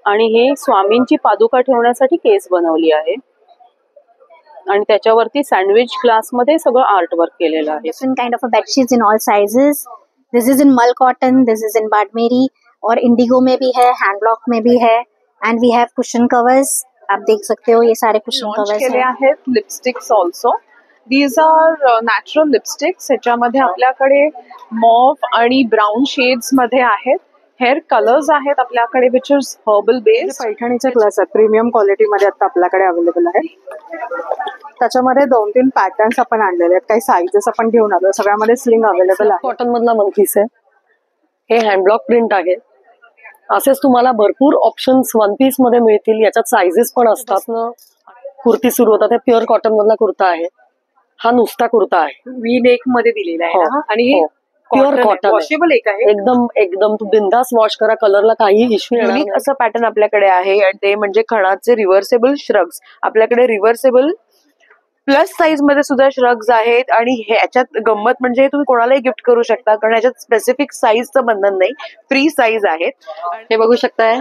आणि हे स्वामींची पादुका ठेवण्यासाठी केस बनवली आहे आणि त्याच्यावरती सँडविच ग्लास मध्ये सगळं आर्ट वर्क केलेलं आहे. Different kind of bedsheets in all sizes. This is in मल कॉटन, दिस इज इन बाड़मेरी और इंडिगो में भी है, हैंड ब्लॉक में भी है. And we have cushion covers. आप देख सकते हो ये सारे कुशन कवर्स हैं. Lipsticks also. These are natural lipsticks. ह्याच्यामध्ये आपल्याकडे मॉव आणि ब्राऊन शेड्स मध्ये आहेत. हेअर कलर्स आहेत आपल्याकडे विच इज हर्बल बेस्ड. पैठणीचा क्लास आहे, प्रीमियम क्वालिटी मध्ये आता आपल्याकडे अवेलेबल आहे. त्याच्यामध्ये 2-3 पॅटर्न्स आपण आणलेले आहेत, काही साईजेस आपण घेऊन आलो. सगळ्यामध्ये स्लिंग अवेलेबल आहे. कॉटन मधला वन पीस आहे. हे हँडब्लॉक प्रिंट आहे. असेच तुम्हाला भरपूर ऑप्शन्स वन पीस मध्ये मिळतील. याच्यात साईजेस पण असतात. कुर्ती सुरू होतात. हे प्युअर कॉटन मधला कुर्ता आहे. हा नुसता कुर्ता आहे, वी नेक मध्ये दिलेला आहे आणि प्युअर कॉटन वॉशेबल एक आहे. एकदम एकदम बिंदास वॉश करा, कलरला काही इश्यू नाही. युनिक असं पॅटर्न आपल्याकडे आहे आणि ते म्हणजे खणाचे रिव्हर्सेबल श्रग्स. आपल्याकडे रिव्हर्सेबल प्लस साईज मध्ये सुद्धा श्रग्स आहेत आणि ह्याच्यात गंमत म्हणजे तुम्ही कोणालाही गिफ्ट करू शकता कारण ह्याच्यात स्पेसिफिक साईजचं बंधन नाही, फ्री साईज आहेत. हे बघू शकताय,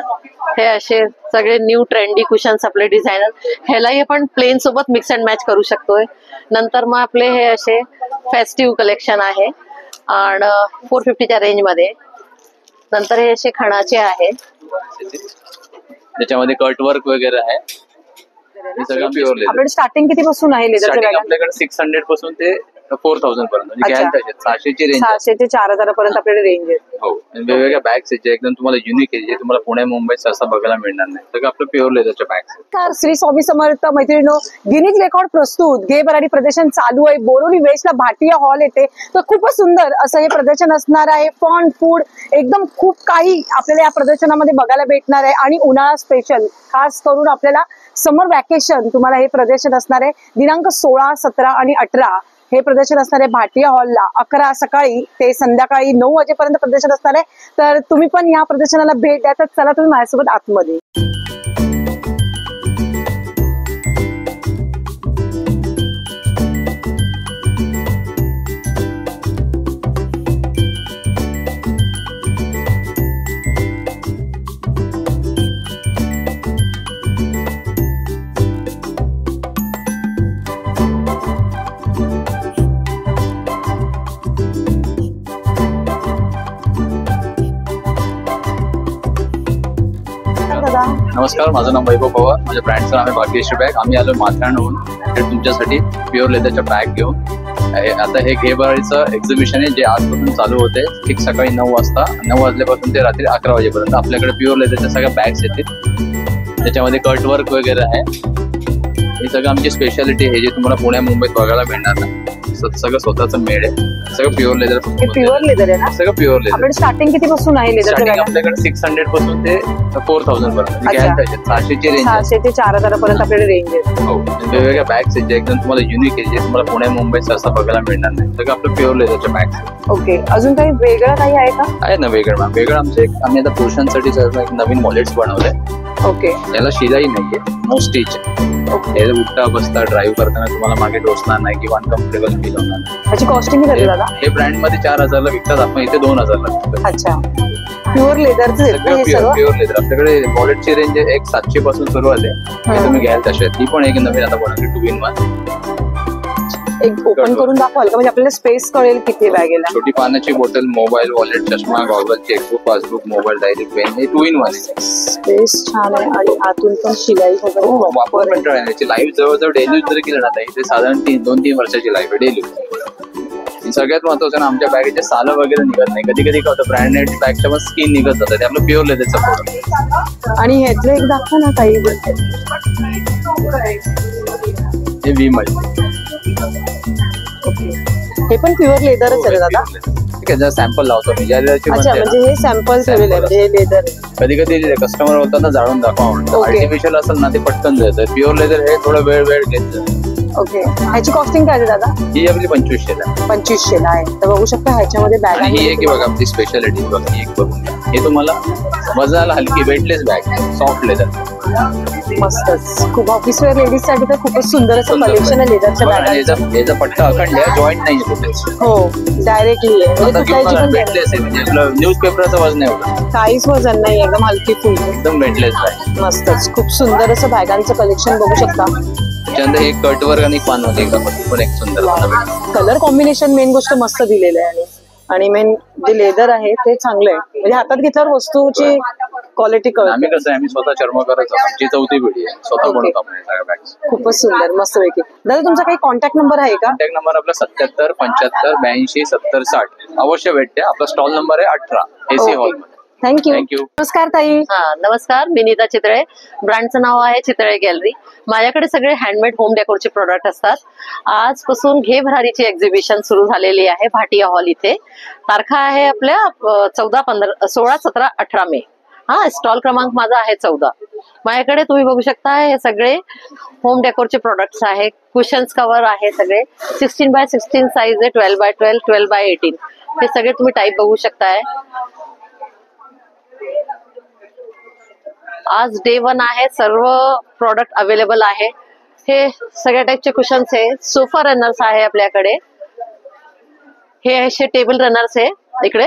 हे असे सगळे न्यू ट्रेंडी कुशन्स आपले डिझायनर. ह्यालाही आपण प्लेन सोबत मिक्स अँड मॅच करू शकतोय. नंतर मग आपले हे असे फेस्टिव्ह कलेक्शन आहे आणि 450च्या रेंज मध्ये. नंतर हे असे खणाचे आहे, त्याच्यामध्ये कट वर्क वगैरे आहे. हे सगळं प्युअर लेदर. आपण स्टार्टिंग किती पासून आहे लेदरचं? आपल्याकडे 600 पासून ते 4000 पर्यंत म्हणजे घ्याल त्याच्यात 600ची रेंज, 600 ते 4000 पर्यंत आपल्याकडे रेंज आहे. हो. वेगवेगळ्या बॅग्स आहेत जे एकदम तुम्हाला युनिक आहे, जे तुम्हाला पुणे मुंबईत सहसा बघायला मिळणार नाही. सगळं आपलं प्युअर लेदरच्या बॅग्स आहेत. श्री स्वामी समर्थ. मैत्रिणींनो, गिनीज रेकॉर्ड प्रस्तुत घे बराडी प्रदर्शन चालू आहे. बोरिवली वेस्टला भाटिया हॉल येते. तर खूपच सुंदर असं हे प्रदर्शन असणार आहे. फन फूड एकदम खूप काही आपल्याला या प्रदर्शनामध्ये बघायला भेटणार आहे आणि उन्हाळा स्पेशल खास करून आपल्याला समर वॅकेशन तुम्हाला हे प्रदर्शन असणार आहे. दिनांक 16, 17 आणि 18 हे प्रदर्शन असणार आहे भाटिया हॉलला. 11 सकाळी ते संध्याकाळी 9 वाजेपर्यंत प्रदर्शन असणार आहे. तर तुम्ही पण या प्रदर्शनाला भेट द्या. तर चला तुम्ही माझ्यासोबत आतमध्ये. नमस्कार, माझं नाव वैभव पवार. माझ्या ब्रँडचं नाव आहे भाग्यश्री बॅग. आम्ही आलो माथेरानहून तुमच्यासाठी प्युअर लेदरच्या बॅग घेऊन. आता हे घे बराडीचं एक्झिबिशन आहे जे आजपासून चालू होते. ठीक सकाळी 9 वाजता, 9 वाजल्यापासून ते रात्री 11 वाजेपर्यंत आपल्याकडे प्युअर लेदरच्या सगळ्या बॅग्स येतील. त्याच्यामध्ये कट वर्क वगैरे आहे. हे सगळं आमची स्पेशालिटी आहे जे तुम्हाला पुण्या मुंबईत बघायला मिळणार नाही. सगळं स्वतःचं मेड आहे. सगळं प्युअर लेदर. प्युअर लेदर आहे ना? सगळं प्युअर लेदर. आपण स्टार्टिंग किती पासून आहे लेदर? आपल्याकडे 600 पासून ते 4000 पर्यंत. 600ची रेंज, 600 ते 4000 पर्यंत आपल्याकडे रेंज आहे. हो. वेगवेगळ्या बॅग्स आहेत जे एकदम तुम्हाला युनिक आहे, जे तुम्हाला पुणे मुंबईत सहसा बघायला मिळणार नाही. सगळं आपलं प्युअर लेदरच्या बॅग्स. ओके. अजून काही वेगळं काही आहे का? आहे ना वेगळं. आम्ही आता पुरुषांसाठी एक नवीन वॉलेट्स बनवले. ओके. याला शिलाई नाहीये, नो स्टिच. उठता बसता ड्राईव्ह करताना तुम्हाला मागे टोचणार नाही किंवा अनकम्फर्टेबल फील होणार नाही. त्याची कॉस्टिंग किती दादा? हे ब्रँड मध्ये 4000 ला विकतात, आपण इथे 2000 ला विकतो. अच्छा. प्युअर लेदरचं प्युअर लेदर. आपल्याकडे वॉलेटची रेंज एक 700 पासून सुरू आहे. तुम्ही घ्याल तशा. ती पण एक नवीन आता बनवली 2-in-1. एक ओपन करून दाखवाल का, म्हणजे आपल्याला स्पेस कळेल किती बॅगेला? छोटी पाण्याची बॉटल, मोबाईल, वॉलेट, चष्मा, goggle, chequebook, passbook, mobile, diary, pen. हे 2-in-1. स्पेस छान आहे आणि आतून पण शिलाई वगैरे वापर मंडळ आहे. याची लाईफ जवळजवळ डेली यूज जर केलं ना ते साधारण 2-3 वर्षाची लाईफ आहे डेली. सगळ्यात महत्वाचं ना, आमच्या बॅगेचे सालं वगैरे निघत नाही. कधी कधी काय होतं ब्रँडेड बॅगच्या पण स्किन निघत जातं. ते आपलं प्युअर लेदरचं प्रोडक्ट. आणि ह्यातलं एक दाखवा ना काही. हे V-Malt. हे पण प्युअर लेदरच आहे दादा? ठीक आहे. जर सॅम्पल लावतो मी. अच्छा, म्हणजे हे सॅम्पल ठेवलेलं आहे, म्हणजे हे लेदर. कधी कधी कस्टमर बोलतात ना जाळून दाखवा म्हणून. आर्टिफिशियल असेल ना ते पटकन जातं. प्युअर लेदर हे थोडं वेळ घेतं. ओके. ह्याची कॉस्टिंग काय आहे दादा? ही आपली 2500 ला. 2500 ला आहे. तर बघू शकता ह्याच्यामध्ये बॅग ही आहे की बघा आपली स्पेशालिटी बघा. ही एक बघून हे तुम्हाला वजनाला हलकी वेटलेस बॅग, सॉफ्ट लेदर. मस्तच. खूप ऑफिस वेअर लेडीज साठी तर खूपच सुंदर असं कलेक्शन आहे लेदरच्या बघा ना, बॅगा. याचा पट्टा अखंड आहे, जॉईंट नाही कुठेच. हो, डायरेक्टली आहे म्हणजे कुठल्याची पण वेटलेस आहे, म्हणजे आपलं न्यूजपेपरचं वजन आहे एवढं. काहीच वजन नाही, एकदम हलकी फुलकी. एकदम वेटलेस आहे. मस्तच. खूप सुंदर असं बॅगांचं कलेक्शन बघू शकता. त्याच्यानंतर एक कटवर्क आणि पान होते पण एक सुंदर कलर कॉम्बिनेशन मेन गोष्ट मस्त दिलेलं आहे आणि मेन जे लेदर आहे ते चांगलं आहे, म्हणजे हातात घेतल्यावर वस्तूची क्वालिटी कळते. आम्ही कसं आहे, आम्ही स्वतः चर्मकारच आहोत. आमची 4थी पिढी आहे, स्वतः बनवतो आपण सगळ्या बॅग्स. खूपच सुंदर, मस्त पैकी. दादा तुमचा काही कॉन्टॅक्ट नंबर आहे का? कॉन्टॅक्ट नंबर आपला 77 75 82 70 60. अवश्य भेटते. आपला स्टॉल नंबर आहे 18 AC हॉल मध्ये. थँक्यू. थँक्यू. नमस्कार ताई. नमस्कार, मी नीता चितळे. ब्रँडचं नाव आहे चितळे गॅलरी. माझ्याकडे सगळे हँडमेड होम डेकोरचे प्रोडक्ट असतात. आजपासून घे भरारीची एक्झिबिशन सुरू झालेली आहे भाटिया हॉल इथे. तारखा आहे आपल्या 14, 15, 16, 17, 18 मे. स्टॉल क्रमांक माझा आहे 14. माझ्याकडे तुम्ही बघू शकता हे सगळे होम डेकोरचे प्रोडक्ट्स आहे. कुशन्स कव्हर आहे सगळे. 16x16 साईज आहे, 12x12, 12x18. हे सगळे तुम्ही टाईप बघू शकताय. आज डे 1 आहे. सर्व प्रोडक्ट अवेलेबल आहे. हे सगळ्या टाईपचे कुशन्स आहे. सोफा रनर्स आहे आपल्याकडे. हे असे टेबल रनर्स आहे इकडे,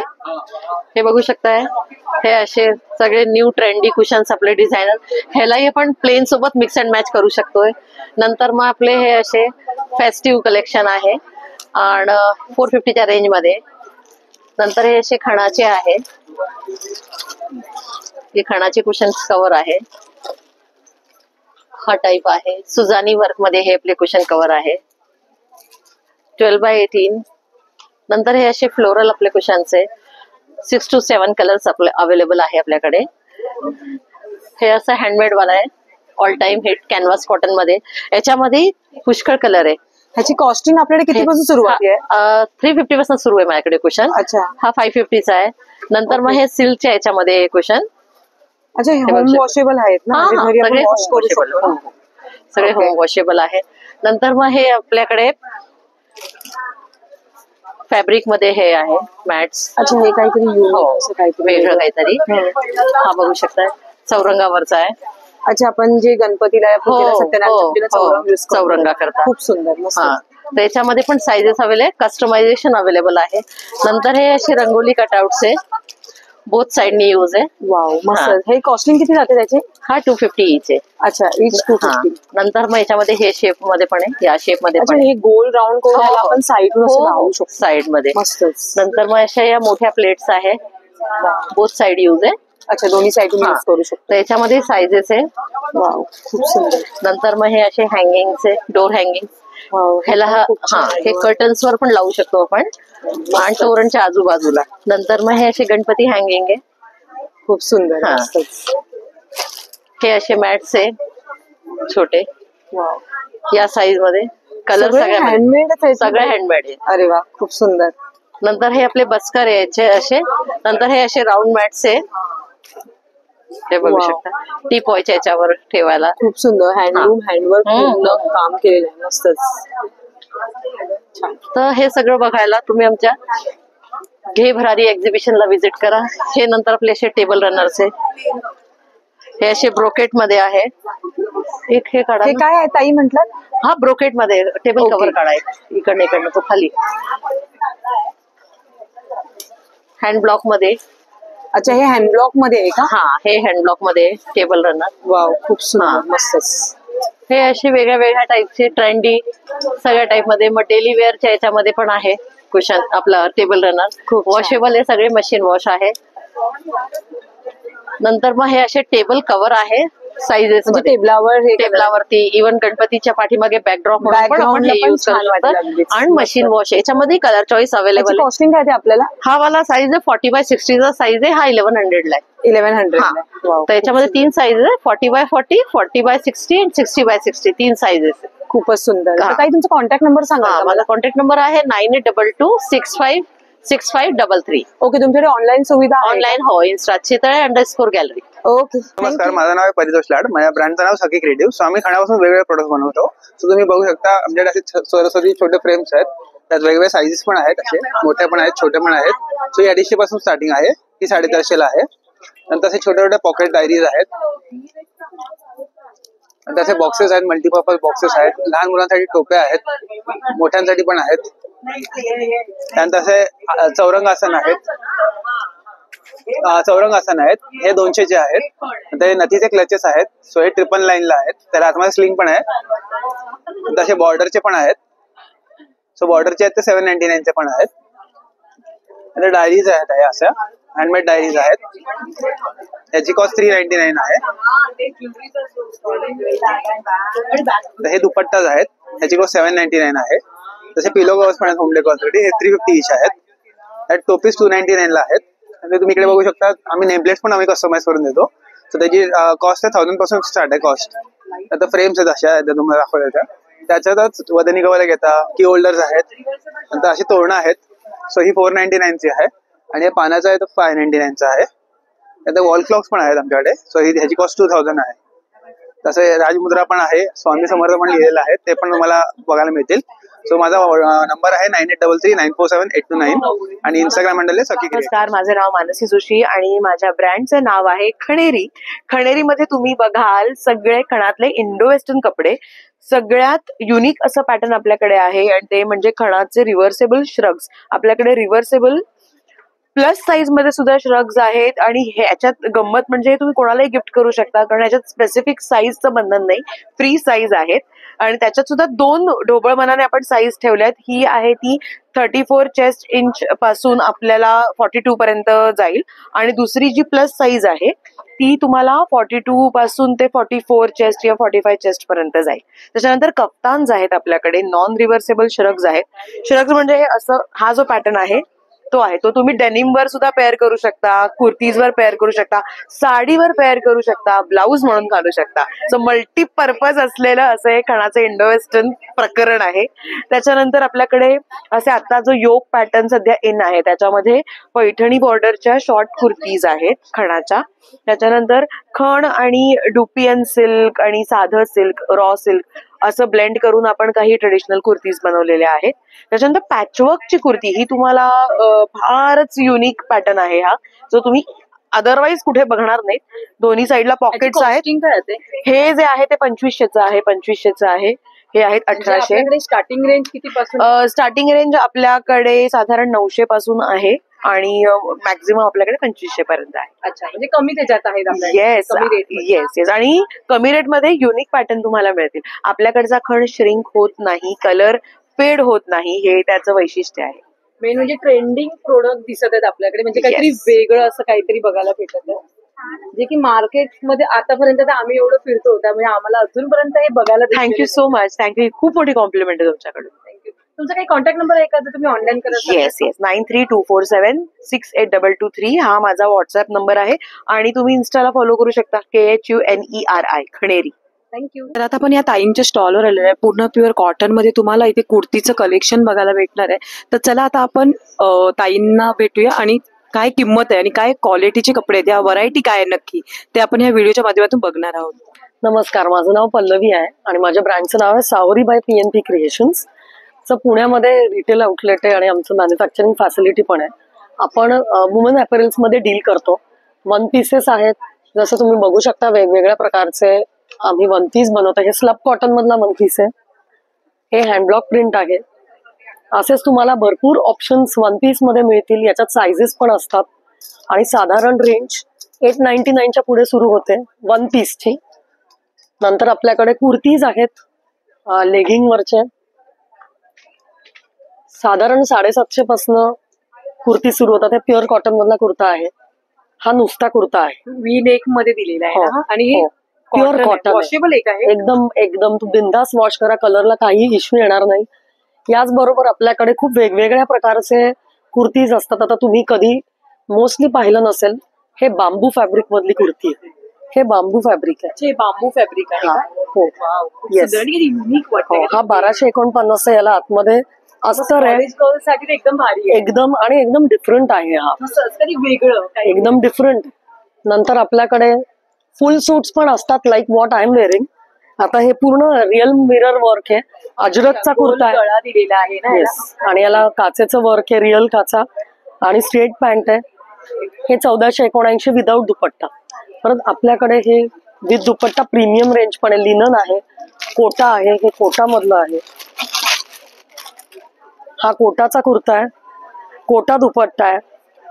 हे बघू शकताय. हे असे सगळे न्यू ट्रेंडी कुशन्स आपले डिझायनर. ह्यालाही आपण प्लेन सोबत मिक्स अँड मॅच करू शकतोय. नंतर मग आपले हे असे फेस्टिव्ह कलेक्शन आहे आणि 450च्या रेंज मध्ये. नंतर हे असे खणाचे आहे. हे खणाचे कुशन्स कव्हर आहे. हा टाईप आहे. सुजानी वर्क मध्ये हे आपले कुशन कव्हर आहे. 12x18. नंतर हे असे फ्लोरल आपले कुशन्स आहे. 6 to 7 कलर्स आपले अवेलेबल आहे आपल्याकडे. हे असं हँडमेड वाला आहे. All time hit canvas cotton मध्ये. याच्यामध्ये पुष्कळ कलर आहे. ह्याची कॉस्टिंग आपल्याकडे कितीपासून सुरुवात आहे? 350 पासून सुरू आहे माझ्याकडे कुशन. अच्छा. हा 550चा आहे. नंतर मग हे सिल्कच्या याच्यामध्ये कुशन. अच्छा, होम वॉशेबल आहेत ना? म्हणजे घरी आपण वॉश करू शकतो. सगळे होम वॉशेबल आहे. नंतर मग हे आपल्याकडे फॅब्रिक मध्ये हे आहे मॅट्स. अच्छा, हे काहीतरी वेगळं काहीतरी. हा बघू शकताय, चौरंगावरचा आहे. अच्छा, आपण जे गणपतीला चौरंगा करतात. खूप सुंदर. त्याच्यामध्ये पण साईजेस अवेलेबल, कस्टमायझेशन अवेलेबल आहे. नंतर हे असे रंगोली कटआउट्स आहे. बोथ साइडनी यूज आहे. वाव, मस्त. हे कॉस्टिंग किती जाते त्याचे? हा 250 इच आहे. अच्छा, इच 250. नंतर मग याच्यामध्ये हे शेप मध्ये पण आहे, या शेप मध्ये पण. हे गोल राऊंड करून आपण साईडवर लावू शकतो. साइड मध्ये मस्तच. नंतर मग अशा या मोठ्या प्लेट्स आहे. बोथ साइड यूज आहे. अच्छा, दोन्ही साईडून यूज करू शकतो. याच्यामध्ये साईजेस आहे. वाव, खूप सुंदर. नंतर मग हे असे हँगिंग्स आहे, डोर हँगिंग. ह्याला हे कर्टन्स वर पण लावू शकतो आपण आणि तोरणच्या आजूबाजूला. नंतर मग हे असे गणपती हँगिंग आहे. खूप सुंदर. हे असे मॅट्स आहे छोटे, या साईज मध्ये. कलर सगळे हँडमेड, सगळे हँडमेड आहे. अरे वा, खूप सुंदर. नंतर हे आपले बस्कर याचे असे. नंतर हे असे राऊंड मॅट्स आहे. हे बघू शकता, टी पॉयच्या याच्यावर ठेवायला. खूप सुंदर. हँडलूम, हँडवर्क पूर्ण काम केलेलं आहे. मस्तच. तर हे सगळं बघायला तुम्ही आमच्या घे भरारी एक्झिबिशनला व्हिजिट करा. हे नंतर आपले असे टेबल रनर्स आहे. हे असे ब्रोकेट मध्ये आहे. एक हे काढा. हे काय आहे ताई म्हटलं? हा ब्रोकेट मध्ये टेबल कव्हर काढायचं. इकडनं तो खाली हँड ब्लॉक मध्ये. अच्छा, हे हँड ब्लॉक मध्ये आहे का? हा, हे हँड ब्लॉक मध्ये टेबल रनर. वाव, खूप सुंदर. मस्तच. हे असे वेगळ्या वेगळ्या टाईपचे ट्रेंडी सगळ्या टाईप मध्ये. मग डेली वेअरच्या याच्यामध्ये पण आहे कुशन आपला टेबल रनर. वॉशेबल आहे, सगळे मशीन वॉश आहे. नंतर मग हे असे टेबल कव्हर आहे साईजेस मध्ये. टेबलावरती इव्हन गणपतीच्या पाठीमागे बॅकड्रॉप म्हणून हे यूज करू शकतात. आणि मशीन वॉश याच्यामध्ये कलर चॉईस अवेलेबल आहे. कॉस्टिंग काय आपल्याला? हा वाला साईज आहे 40x60 साईज आहे. हा 1100 ला आहे. 1100. तर याच्यामध्ये 3 साईज आहे, 40x40, 40x60 आणि 60x60. 3 साईजेस. खूपच सुंदर. काही तुमचा कॉन्टॅक्ट नंबर सांगा. माझा कॉन्टॅक्ट नंबर आहे 9822656533. ओके. तुमच्याकडे ऑनलाईन सुविधा? ऑनलाईन हो, इन्स्टा चितळे_गॅलरी. ओके. नमस्कार, माझं नाव आहे परितोष लाड. माझ्या ब्रँडचं नाव सखी क्रिएटिव्ह. सो आम्ही खणापासून वेगवेगळे प्रोडक्ट बनवतो. सो तुम्ही बघू शकता आमच्याकडे असे सरस्वती छोटे फ्रेम्स आहेत. त्यात वेगवेगळे साईजेस पण आहेत. असे मोठे पण आहेत, छोटे पण आहेत. सो ही 250 पासून स्टार्टिंग आहे. ही 450 ला आहे. नंतर असे छोटे छोटे पॉकेट डायरीज आहेत. त्याचे बॉक्सेस आहेत, मल्टीपर्पज बॉक्सेस आहेत. लहान मुलांसाठी टोप्या आहेत, मोठ्यांसाठी पण आहेत. त्यानंतर असे चौरंगासन आहेत. हे 200 चे आहेत. ते नथीचे क्लचेस आहेत. सो हे 3 लाईनला आहेत. त्याला आतमध्ये स्लिंग पण आहे. तसे बॉर्डरचे पण आहेत. सो बॉर्डरचे आहेत ते 799 चे पण आहेत. डायरीज आहेत, अशा हँडमेड डायरीज आहेत. याची कॉस्ट 399 आहे. हे दुपट्टाच आहेत, याची कॉस्ट 799 आहे. तसे पिलो कवर्स पण आहेत होम डेकोरसाठी. हे 350 इच आहेत. टोपीज 299 ला आहेत. आणि तुम्ही इकडे बघू शकता, आम्ही नेमप्लेट्स पण आम्ही कस्टमाइज करून देतो. सो त्याची कॉस्ट आहे 1000 पासून स्टार्ट आहे कॉस्ट. आता फ्रेम्स आहेत अशा तुम्हाला दाखवल्या. त्याच्यातच वदनी कवर घेता, की होल्डर्स आहेत. नंतर अशी तोरणं आहेत. सो ही 499 ची आहे. आणि हे पानाचं आहे तर 599 चा आहे. त्यात वॉल क्लॉक्स पण आहेत आमच्याकडे. सो ह्याची कॉस्ट 2000 आहे. तसे राजमुद्रा पण आहे, स्वामी समर्थ पण लिहिलेलं आहे, ते पण तुम्हाला बघायला मिळतील. सो माझा नंबर आहे 9833947829 आणि इंस्टाग्राम हँडल आहे सखी. नमस्कार, माझं नाव मानसी जोशी आणि माझ्या ब्रँडचं नाव आहे खणेरी. खणेरीमध्ये तुम्ही बघाल सगळे खणातले इंडो वेस्टर्न कपडे. सगळ्यात युनिक असं पॅटर्न आपल्याकडे आहे आणि ते म्हणजे खणाचे रिव्हर्सेबल श्रग्स. आपल्याकडे रिव्हर्सेबल प्लस साईज मध्ये सुद्धा श्रग्स आहेत. आणि ह्याच्यात गंमत म्हणजे तुम्ही कोणालाही गिफ्ट करू शकता, कारण ह्याच्यात स्पेसिफिक साईजचं बंधन नाही, फ्री साईज आहेत. आणि त्याच्यात सुद्धा 2 ढोबळ मनाने आपण साईज ठेवल्यात. ही आहे ती 34 चेस्ट इंच पासून आपल्याला 42 पर्यंत जाईल. आणि दुसरी जी प्लस साईज आहे ती तुम्हाला 42 पासून ते 44 चेस्ट किंवा 45 चेस्ट पर्यंत जाईल. त्याच्यानंतर कप्तान्स आहेत आपल्याकडे, नॉन रिव्हर्सेबल श्रग्स आहेत. श्रग्स म्हणजे हे असं, हा जो पॅटर्न आहे तो आहे तो तुम्ही डेनिम वर सुद्धा पेअर करू शकता, कुर्तीजवर पेअर करू शकता, साडीवर पेअर करू शकता, ब्लाऊज म्हणून घालू शकता. सो मल्टीपर्पज असलेलं असं हे खणाचं इंडो वेस्टर्न प्रकरण आहे. त्याच्यानंतर आपल्याकडे असे आता जो योग पॅटर्न सध्या इन आहे त्याच्यामध्ये पैठणी बॉर्डरच्या शॉर्ट कुर्तीज आहेत खणाच्या. त्याच्यानंतर खण आणि डुपियन सिल्क आणि साधं सिल्क, रॉ सिल्क असं ब्लेंड करून आपण काही ट्रेडिशनल कुर्तीज बनवलेल्या आहेत. त्याच्यानंतर पॅचवर्कची कुर्ती ही तुम्हाला फारच युनिक पॅटर्न आहे हा, जो तुम्ही अदरवाईज कुठे बघणार नाहीत. दोन्ही साईडला पॉकेट्स आहेत. हे जे आहे ते 2500चं आहे, 2500चं आहे. हे आहेत 1800. स्टार्टिंग रेंज किती पासून? स्टार्टिंग रेंज आपल्याकडे साधारण 900 पासून आहे आणि मॅक्झिमम आपल्याकडे 2500 पर्यंत आहे. अच्छा, म्हणजे कमी त्याच्यात आहेत. येस. आणि कमी रेट मध्ये युनिक पॅटर्न तुम्हाला मिळतील. आपल्याकडचा खण श्रिंक होत नाही, कलर फेड होत नाही, हे त्याचं वैशिष्ट्य आहे. मेन म्हणजे ट्रेंडिंग प्रोडक्ट दिसत आहेत आपल्याकडे, म्हणजे काहीतरी वेगळं असं काहीतरी बघायला भेटत आहे, जे की मार्केटमध्ये आतापर्यंत आम्ही एवढं फिरतो त्यामुळे आम्हाला अजूनपर्यंत हे बघायला. Thank you so much. थँक्यू. खूप मोठी कॉम्प्लिमेंट आहे तुमच्याकडून. थँक्यू. तुमचा काही कॉन्टॅक्ट नंबर आहे का जर तुम्ही ऑनलाईन करत? येस. 9324768223 हा माझा व्हॉट्सअप नंबर आहे. आणि तुम्ही इन्स्टाला फॉलो करू शकता, KHUNERI खणेरी. थँक्यू. तर आता आपण या ताईंच्या स्टॉलवर आलेलो आहे. पूर्ण प्युअर कॉटन मध्ये तुम्हाला इथे कुर्तीचं कलेक्शन बघायला भेटणार आहे. तर चला आता आपण ताईंना भेटूया आणि काय किंमत आहे आणि काय क्वालिटीचे कपडे आहेत, या व्हरायटी काय आहे नक्की ते आपण या व्हिडिओच्या माध्यमातून बघणार आहोत. नमस्कार, माझं नाव पल्लवी आहे आणि माझ्या ब्रँडचं नाव आहे सावरी बाय PNP क्रिएशन्स. पुण्यामध्ये रिटेल आउटलेट आहे आणि आमचं मॅन्युफॅक्चरिंग फॅसिलिटी पण आहे. आपण वुमन अपॅरल्स मध्ये डील करतो. 1 पीसेस आहेत, जसं तुम्ही बघू शकता वेगवेगळ्या प्रकारचे आम्ही 1 पीस बनवतो. हे स्लब कॉटन मधला 1 पीस आहे. हे हँडब्लॉक प्रिंट आहे. असेच तुम्हाला भरपूर ऑप्शन्स 1 पीस मध्ये मिळतील. याच्यात सायझेस पण असतात आणि साधारण रेंज 899च्या पुढे सुरू होते 1 पीसची. नंतर आपल्याकडे कुर्तीज आहेत लेगिंग वरचे. साधारण 750 पासून कुर्ती सुरू होतात. हे प्युअर कॉटन मधला कुर्ता आहे. हा नुसता कुर्ता आहे, वी नेक मध्ये दिलेला आहे आणि प्युअर कॉटन वॉशेबल आहे. एकदम तू बिंदास वॉश करा, कलरला काही इश्यू येणार नाही. याचबरोबर आपल्याकडे खूप वेगवेगळ्या प्रकारचे कुर्तीज असतात. आता तुम्ही कधी मोस्टली पाहिलं नसेल, हे बांबू फॅब्रिक मधली कुर्ती आहे. हे बांबू फॅब्रिक आहे. बांबू फॅब्रिक आहे. हो. येस. हा 1249 याला आतमध्ये अस्तर आहे. एकदम भारी, एकदम आणि एकदम डिफरंट आहे. हा वेगळं एकदम डिफरंट. नंतर आपल्याकडे फुल सूट्स पण असतात, like what I am wearing. आता हे पूर्ण रिअल मिरर वर्क आहे. अजरकचा कुर्ता आहे दिलेला आहे ना. येस. आणि याला काचेचं वर्क आहे, रिअल काचा. आणि स्ट्रेट पॅन्ट आहे. हे 1479 विदाऊट दुपट्टा. परत आपल्याकडे हे विथ दुपट्टा प्रीमियम रेंज पण आहे. लिनन आहे, कोटा आहे, हे कोटा मधलं आहे. हा कोटाचा कुर्ता आहे, कोटा दुपट्टा आहे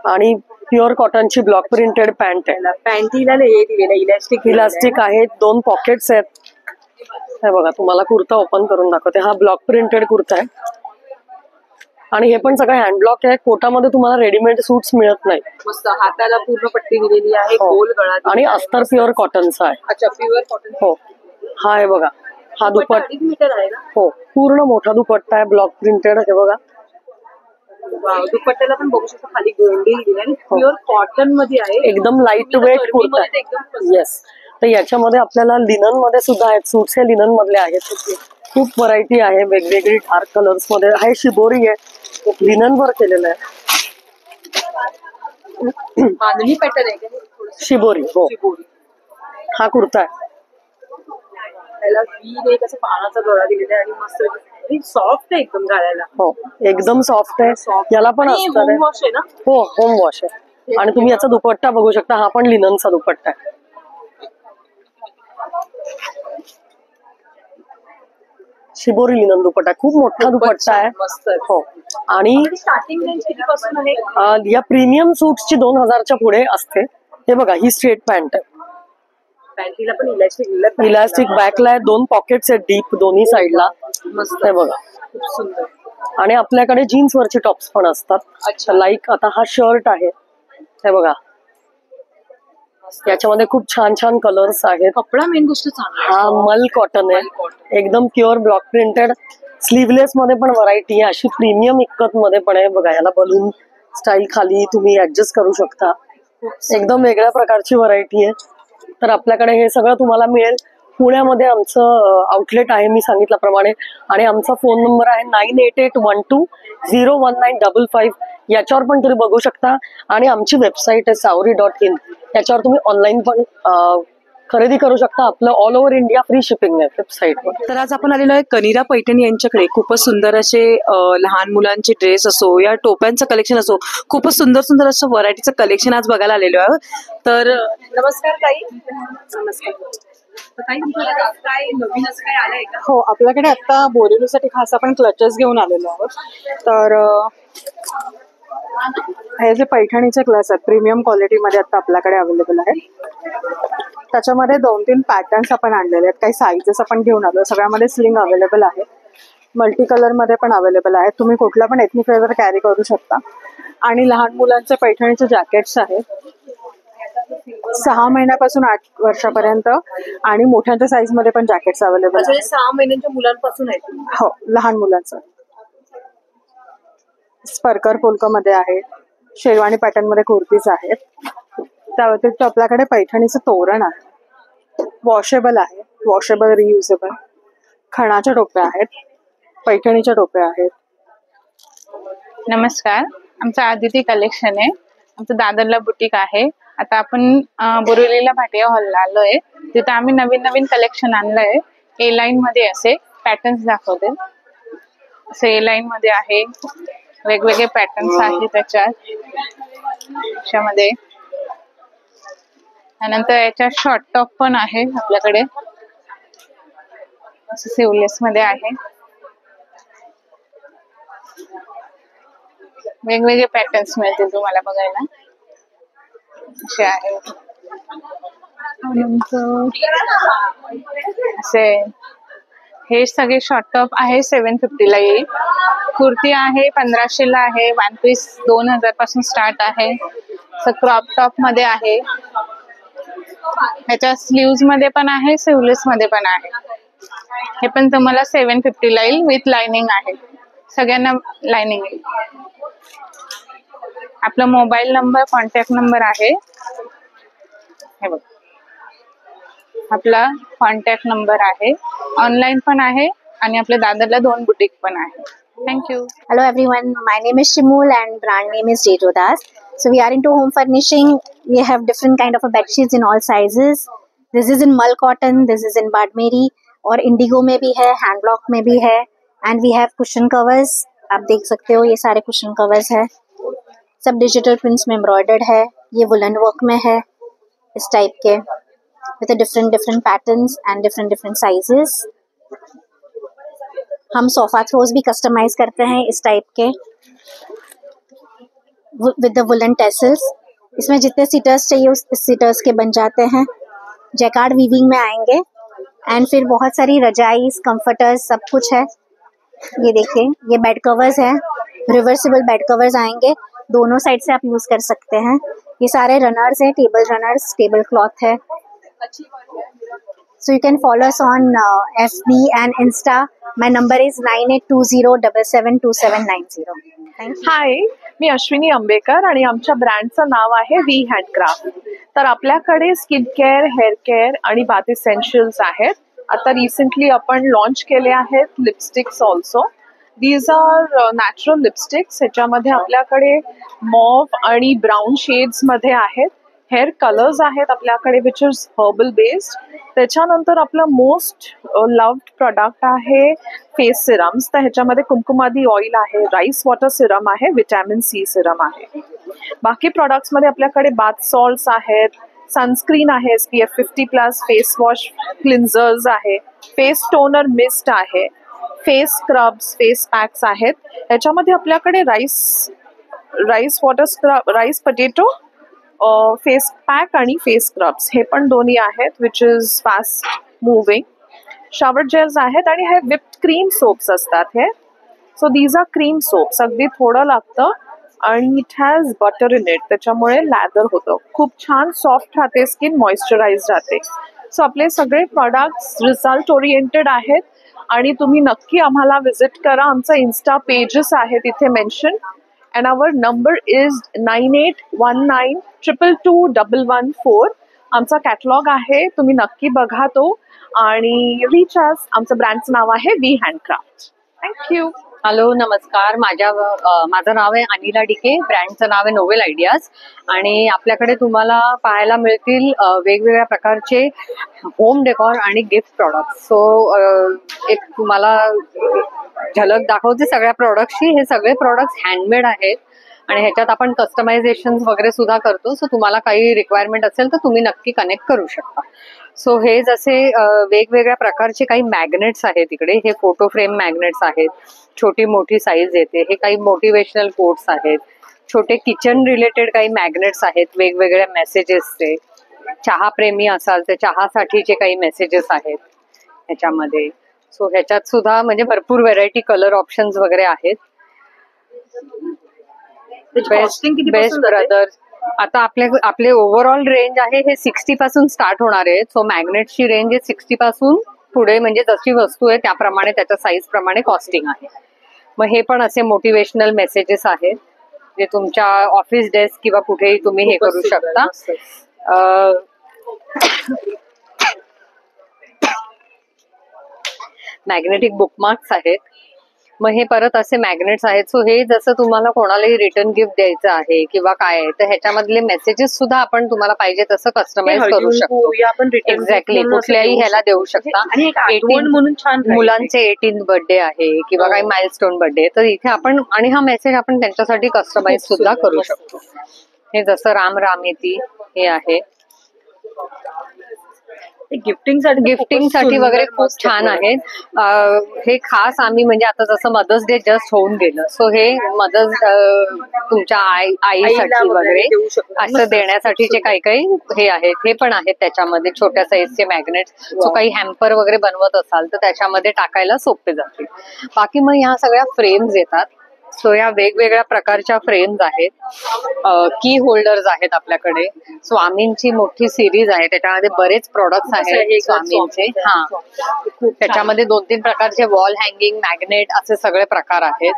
आणि प्युअर कॉटनची ब्लॉक प्रिंटेड पॅन्ट आहे. पॅन्टीला हे दिलेलं इलास्टिक आहे, 2 पॉकेट्स आहेत. हे बघा, तुम्हाला कुर्ता ओपन करून दाखवते. हा ब्लॉक प्रिंटेड कुर्ता आहे आणि हे पण सगळं हँडब्लॉक आहे. कोटामध्ये तुम्हाला रेडीमेड सूट्स मिळत नाही. मस्त हाताला पूर्ण पट्टी दिलेली आहे, हो. गोल गळा आणि अस्तर प्युअर कॉटनचा आहे. अच्छा, प्युअर कॉटन. हो, हा आहे बघा, हा दुपट्टा 2.5 मीटर आहे ना. हो, पूर्ण मोठा दुपट्टा आहे, ब्लॉक प्रिंटेड. हे बघा, दुपट्ट्याला पण बघू शकतो खाली गोंडी दिली आणि प्युअर कॉटन मध्ये आहे, एकदम लाईट वेट कुर्ता आहे. येस, तर याच्यामध्ये आपल्याला लिनन मध्ये सुद्धा आहेत सूट्स. हे लिनन मधले आहेत. खूप व्हरायटी आहे, वेगवेगळी डार्क कलर्स मध्ये आहे. शिबोरी आहे, लिनन वर केलेलं आहे. बांधणी पॅटर्न आहे का? शिबोरी. हो, हा कुर्ता आहे. त्याला वी एक असं पानाचा गळा दिलेला आहे आणि मस्त सॉफ्ट आहे एकदम घालायला. हो, एकदम सॉफ्ट आहे. याला पण अस्तर आहे. वॉश आहे ना. हो, होम वॉश आहे. आणि तुम्ही याचा दुपट्टा बघू शकता, हा पण लिननचा दुपट्टा आहे. शिबोरी लिनन दुपट्टा, खूप मोठा दुपट्टा आहे. मस्त. हो, आणि स्टार्टिंग रेंज कितीपासून आहे? या प्रीमियम सूट्सची 2000च्या पुढे असते. हे बघा, ही स्ट्रेट पॅन्ट आहे. पॅन्टीला पण इलास्टिक बॅकला आहे, 2 पॉकेट्स आहेत डीप दोन्ही साईडला. मस्त. हे बघा, खूप सुंदर. आणि आपल्याकडे जीन्स वरचे टॉप्स पण असतात. अच्छा, लाईक आता हा शर्ट आहे. हे बघा, याच्यामध्ये खूप छान छान कलर्स आहेत. कपडा मेन गोष्ट चांगला. हा मल कॉटन आहे, एकदम प्युअर ब्लॉक प्रिंटेड. स्लीवलेस मध्ये पण व्हरायटी आहे, अशी प्रीमियम इक्कत मध्ये पण आहे. बघा, याला बलून स्टाईल खाली तुम्ही ऍडजस्ट करू शकता. एकदम वेगळ्या प्रकारची व्हरायटी आहे. तर आपल्याकडे हे सगळं तुम्हाला मिळेल. पुण्यामध्ये आमचं आउटलेट आहे मी सांगितल्याप्रमाणे, आणि आमचा फोन नंबर आहे 9881201955. याच्यावर पण तुम्ही बघू शकता. आणि आमची वेबसाईट आहे saori.in, याच्यावर तुम्ही ऑनलाईन पण खरेदी करू शकता. आपलं all over India free shipping आहे वेबसाईटवर. तर आज आपण आलेलो आहे कनिरा पैठणी यांच्याकडे. खूपच सुंदर असे लहान मुलांचे ड्रेस असो या टोप्यांचं कलेक्शन असो, खूपच सुंदर सुंदर असं व्हरायटीचं कलेक्शन आज बघायला आलेलो आहे. तर नमस्कार ताई. नमस्कार ताई, काय नवीन असं काय आलंय का? हो, आपल्याकडे आता बोरिवलीसाठी खास आपण क्लचेस घेऊन आलेलो आहोत. तर हे जे पैठणीचे क्लच आहेत प्रीमियम क्वालिटीमध्ये आता आपल्याकडे अवेलेबल आहे. त्याच्यामध्ये 2-3 पॅटर्न्स आपण आणलेले आहेत, काही साईजेस आपण घेऊन आलो. सगळ्यामध्ये स्लिंग अवेलेबल आहे, मल्टी कलर मध्ये पण अवेलेबल आहे. तुम्ही कुठला पण एथनिक वेअर कॅरी करू शकता. आणि लहान मुलांचे पैठणीचे जॅकेट्स आहेत 6 महिन्यापासून 8 वर्षापर्यंत, आणि मोठ्यांच्या साईज मध्ये पण जॅकेट्स अवेलेबल आहेत. 6 महिन्यांच्या मुलांपासून आहेत. हो, लहान मुलांचं. स्पर्कर पोल्का मध्ये आहे, शेरवानी पॅटर्न मध्ये कुर्तीज आहेत. त्या व्यतिरिक्त आपल्याकडे पैठणीचं तोरण आहे, वॉशेबल आहे, वॉशेबल रियुजेबल. खणाच्या टोप्या आहेत, पैठणीच्या टोप्या आहेत. नमस्कार, आमचं आदिती कलेक्शन आहे. आमचं दादरला बुटीक आहे. आता आपण बोरिवलीला भाटिया हॉलला आलोय. तिथे आम्ही नवीन नवीन कलेक्शन आणलंय. ए लाईन मध्ये असे पॅटर्न्स दाखवते. असे ए लाईन मध्ये आहे, वेगवेगळे पॅटर्न्स आहेत त्याच्यामध्ये. त्यानंतर याच्यात शॉर्ट टॉप पण आहे आपल्याकडे, असं सिवलेस मध्ये आहे. वेगवेगळे पॅटर्न्स मिळतील तुम्हाला बघायला, असे आहे. असे हे सगळे शॉर्ट टॉप आहे 750 ला येईल. कुर्ती आहे 1500 ला आहे. 1 पीस 2000 पासून स्टार्ट आहे. क्रॉप टॉप मध्ये आहे. ह्याच्या स्लीव्स मध्ये पण आहे, स्लीवलेस मध्ये पण आहे. हे पण तुम्हाला 750 ला येईल, विथ लाइनिंग आहे. सगळ्यांना लाइनिंग येईल. आपला मोबाईल नंबर, कॉन्टॅक्ट नंबर आहे. हे बघ, आपला कॉन्टॅक्ट नंबर आहे. ऑनलाईन पण आहे आणि आपल्या दादरला 2 बुटीक पण आहे. Thank you. Hello everyone, my name is Shimul and brand name is Jejo Das. So we are into home furnishing. We have different kind of bed sheets in all sizes. This is in mul cotton, this is in badmeri और indigo में भी है, hand block में भी है, and we have cushion covers. आप देख सकते हो ये सारे cushion covers है, सब डिजिटल प्रिंट्स में एम्ब्रॉयडर्ड है. ये वुलन वर्क में है इस टाइप के. with a different patterns and different sizes. हम सोफा थ्रोज भी कस्टमाइज करते हैं इस टाइप के विद द वुलन टेसल्स. इसमें जितने सीटर्स चाहिए उस सीटर्स के बन जाते हैं. जैकार्ड वीविंग में आएंगे एंड फिर बहुत सारी रजाइस, कंफर्टर्स, सब कुछ है. ये देखिए, ये बेड कवर्स है, रिवर्सिबल बेड कवर्स आएंगे, दोनों साइड से आप यूज कर सकते हैं. ये सारे रनर्स हैं, टेबल रनर्स, टेबल क्लॉथ है. So you can follow us on FB and Insta. My number is 9820772790. Thank you. Hi, मी अश्विनी अंबेकर आणि आमच्या ब्रँडचं नाव आहे वी हँडक्राफ्ट. तर आपल्याकडे स्किन केअर, हेअर केअर आणि बाथ इसेन्शियल्स आहेत. आता रिसेंटली आपण लॉन्च केले आहेत lipsticks also. These are natural lipsticks. ह्याच्यामध्ये आपल्याकडे मॉव्ह आणि ब्राऊन शेड्स मध्ये आहेत. हेअर कलर्स आहेत आपल्याकडे विच इज हर्बल बेस्ड. त्याच्यानंतर आपलं मोस्ट लव्ड प्रॉडक्ट आहे फेस सिरम्स. तर ह्याच्यामध्ये कुमकुमादी ऑइल आहे, राईस वॉटर सिरम आहे, विटॅमिन सी सिरम आहे. बाकी प्रॉडक्ट्समध्ये आपल्याकडे बाथ सॉल्ट्स आहेत, सनस्क्रीन आहे SPF 50+, फेस वॉश क्लिन्झर्स आहे, फेस टोनर मिस्ट आहे, फेस स्क्रब्स, फेस पॅक्स आहेत. ह्याच्यामध्ये आपल्याकडे rice water scrub, rice potato face pack आणि फेस स्क्रब्स हे पण दोन्ही आहेत which is fast moving. Shower gels आहेत आणि हे विप्ड क्रीम सोप्स असतात हे. So these are cream soaps. अगदी थोडं लागतं आणि it has butter in it, त्याच्यामुळे लॅदर होतं. खूप छान सॉफ्ट राहते स्किन, मॉइश्चराइज राहते. सो आपले सगळे प्रॉडक्ट्स रिझल्ट ओरिएंटेड आहेत आणि तुम्ही नक्की आम्हाला विजिट करा. आमचं इन्स्टा पेजेस आहेत इथे mention. And our number is 9819222114. आमचा कॅटलॉग आहे, तुम्ही नक्की बघा तो आणि रिच अस. आमचं ब्रँडचं नाव आहे वी हँडक्राफ्ट. थँक्यू. हॅलो, नमस्कार. माझं नाव आहे अनिला डिके. ब्रँडचं नाव आहे नोवेल आयडियाज. आणि आपल्याकडे तुम्हाला पाहायला मिळतील वेगवेगळ्या प्रकारचे होम डेकॉर आणि गिफ्ट प्रॉडक्ट. सो एक तुम्हाला झलक दाखवते सगळ्या प्रॉडक्ट्सची. हे सगळे प्रॉडक्ट्स हँडमेड आहेत आणि ह्याच्यात आपण कस्टमायझेशन वगैरे सुद्धा करतो. सो तुम्हाला काही रिक्वायरमेंट असेल तर तुम्ही नक्की कनेक्ट करू शकता. सो हे जसे वेगवेगळ्या प्रकारचे काही मॅग्नेट्स आहेत इकडे. हे फोटो फ्रेम मॅग्नेट्स आहेत, छोटी मोठी साईज येते. हे काही मोटिवेशनल कोट्स आहेत. छोटे किचन रिलेटेड काही मॅग्नेट्स आहेत, वेगवेगळ्या मेसेजेसचे. चहा प्रेमी असाल तर चहासाठीचे काही मेसेजेस आहेत ह्याच्यामध्ये. सो ह्याच्यात सुद्धा म्हणजे भरपूर व्हेरायटी, कलर ऑप्शन्स वगैरे आहेत. Best brothers. आता आपले ओव्हरऑल रेंज आहे हे 60 पासून स्टार्ट होणार आहे. सो मॅग्नेटची रेंज आहे 60 पासून पुढे, म्हणजे जशी वस्तू आहे त्याप्रमाणे त्याच्या साईज प्रमाणे कॉस्टिंग आहे. मग हे पण असे मोटिवेशनल मेसेजेस आहेत जे तुमच्या ऑफिस डेस्क किंवा कुठेही तुम्ही हे करू शकता. मॅग्नेटिक बुकमार्क्स आहेत. मग हे परत असे मॅग्नेट्स आहेत. सो हे जसं तुम्हाला कोणालाही रिटर्न गिफ्ट द्यायचं आहे किंवा काय आहे तर ह्याच्यामधले मेसेजेस सुद्धा आपण तुम्हाला पाहिजे तसं कस्टमाइज करू शकतो. एक्झॅक्टली, कुठल्याही ह्याला देऊ शकता. म्हणून छान मुलांचे 18th बर्थडे आहे किंवा काही माइलस्टोन बर्थडे तर इथे आपण, आणि हा मेसेज आपण त्यांच्यासाठी कस्टमाइज सुद्धा करू शकतो. हे जसं राम राम येती हे आहे. गिफ्टिंगसाठी वगैरे खूप छान आहेत. हे खास आम्ही म्हणजे आता जसं मदर्स डे जस्ट होऊन गेलं, सो हे मदर्स तुमच्या आईसाठी वगैरे असं देण्यासाठीचे काही काही हे आहेत. हे पण आहेत त्याच्यामध्ये छोट्या साईजचे मॅग्नेट्स. सो काही हॅम्पर वगैरे बनवत असाल तर त्याच्यामध्ये टाकायला सोपे जातील. बाकी मग ह्या सगळ्या फ्रेम्स येतात. सो या वेगवेगळ्या प्रकारच्या फ्रेम्स आहेत. की होल्डर्स आहेत आपल्याकडे. स्वामींची मोठी सिरीज आहे, त्याच्यामध्ये बरेच प्रॉडक्ट्स आहेत स्वामींचे. हा, त्याच्यामध्ये 2-3 प्रकारचे वॉल हँगिंग, मॅग्नेट असे सगळे प्रकार आहेत.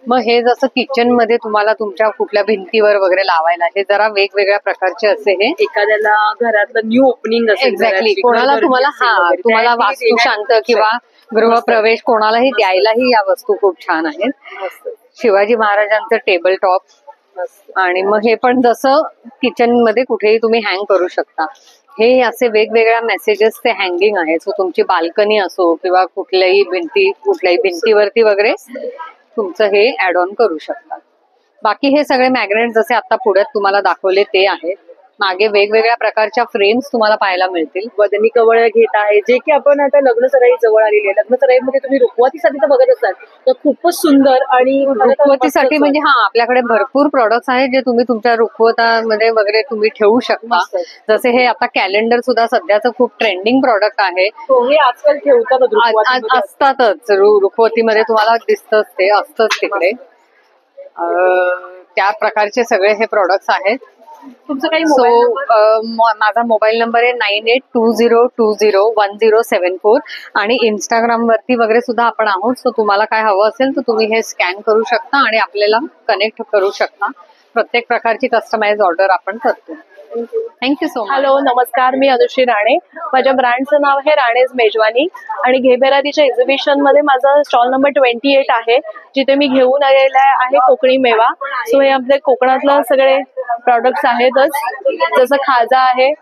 मग हे जसं किचन मध्ये तुम्हाला तुमच्या कुठल्या भिंतीवर वगैरे लावायला, हे जरा वेगवेगळ्या प्रकारचे असे हे एखाद्याला घरातलं न्यू ओपनिंग असेल, एक्झॅक्टली कोणाला तुम्हाला वास्तुशांत किंवा गृहप्रवेश कोणालाही द्यायलाही या वस्तू खूप छान आहेत. शिवाजी महाराजांचं टेबल टॉप. आणि मग हे पण जसं किचन मध्ये कुठेही तुम्ही हँग करू शकता. हे असे वेगवेगळ्या मेसेजेस ते हँगिंग आहे. सो तुमची बाल्कनी असो किंवा कुठल्याही भिंतीवरती वगैरे तुमचं हे ऍड ऑन करू शकता. बाकी हे सगळे मॅग्नेट जसे आता पुढ्यात तुम्हाला दाखवले ते आहेत. मागे वेगवेगळ्या प्रकारच्या फ्रेम्स तुम्हाला पाहायला मिळतील. वदनी कवळ घेत आहे, जे की आपण आता लग्न सराई जवळ आलेली आहे. लग्न सराईमध्ये तुम्ही रुखवतीसाठी तर बघत असाल तर खूपच सुंदर आणि रुखवतीसाठी म्हणजे आपल्याकडे भरपूर प्रॉडक्ट्स आहेत जे तुम्ही तुमच्या रुखवतामध्ये वगैरे तुम्ही ठेवू शकता. जसे हे आता कॅलेंडर सुद्धा सध्याचं खूप ट्रेंडिंग प्रॉडक्ट आहे. हे आजकाल ठेवतात असतातच रुखवतीमध्ये तुम्हाला दिसतच ते असतच तिकडे. त्या प्रकारचे सगळे हे प्रॉडक्ट्स आहेत. तुमचं काही माझा मोबाईल नंबर आहे 9820201074 आणि इंस्टाग्राम वरती वगैरे सुद्धा आपण आहोत. सो तुम्हाला काय हवं असेल तर तुम्ही हे स्कॅन करू शकता आणि आपल्याला कनेक्ट करू शकता. प्रत्येक प्रकारची कस्टमाइज ऑर्डर आपण करतो. Thank you so much. हॅलो, नमस्कार. मी अनुश्री राणे. माझ्या ब्रँडचं नाव आहे राणेज मेजवानी आणि घेबेरारीच्या एक्झिबिशन मध्ये माझा स्टॉल नंबर 28 आहे, जिथे मी घेऊन आलेला आहे कोकणी मेवा. सो हे आपले कोकणातलं सगळे प्रॉडक्ट्स आहेतच, जसं खाजा आहे,